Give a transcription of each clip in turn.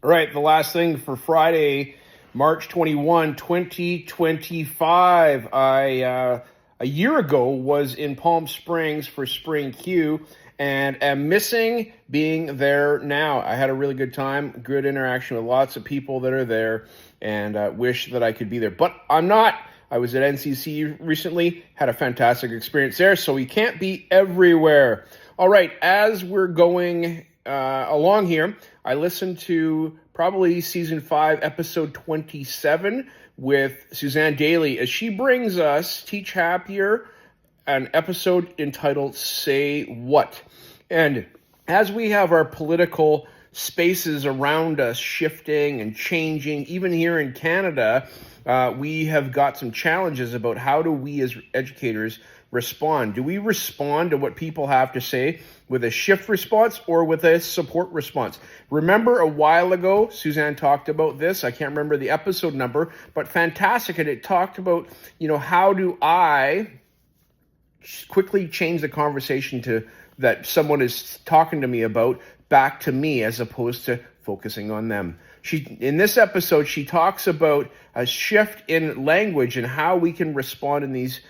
All right, the last thing for Friday, March 21, 2025. A year ago, was in Palm Springs for Spring Q and am missing being there now. I had a really good time, good interaction with lots of people that are there, and wish that I could be there. But I'm not. I was at NCC recently, had a fantastic experience there, so we can't be everywhere. All right, as we're going along here, I listened to probably season 5, episode 27 with Suzanne Daly as she brings us Teach Happier, an episode entitled Say What. And as we have our political spaces around us shifting and changing, even here in Canada, we have got some challenges about how do we as educators respond. Do we respond to what people have to say with a shift response or with a support response? Remember a while ago, Suzanne talked about this. I can't remember the episode number, but fantastic. And it talked about, how do I quickly change the conversation to that someone is talking to me about back to me as opposed to focusing on them. In this episode, she talks about a shift in language and how we can respond in these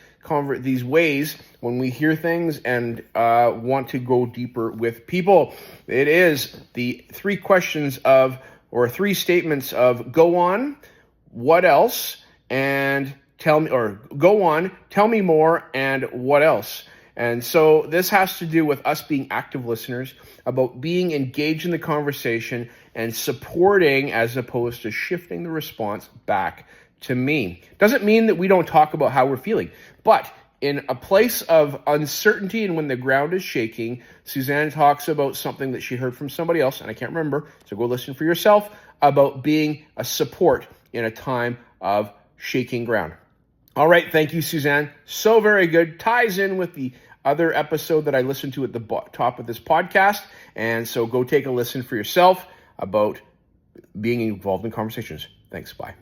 ways when we hear things and want to go deeper with people. It is the 3 statements of go on, what else, and tell me, or go on, tell me more, and what else. And so this has to do with us being active listeners, about being engaged in the conversation and supporting as opposed to shifting the response back to me. Doesn't mean that we don't talk about how we're feeling, but in a place of uncertainty and when the ground is shaking, Suzanne talks about something that she heard from somebody else, and I can't remember, so go listen for yourself, about being a support in a time of shaking ground. All right, thank you, Suzanne. So very good. Ties in with the other episode that I listened to at the top of this podcast, and so go take a listen for yourself about being involved in conversations. Thanks, bye.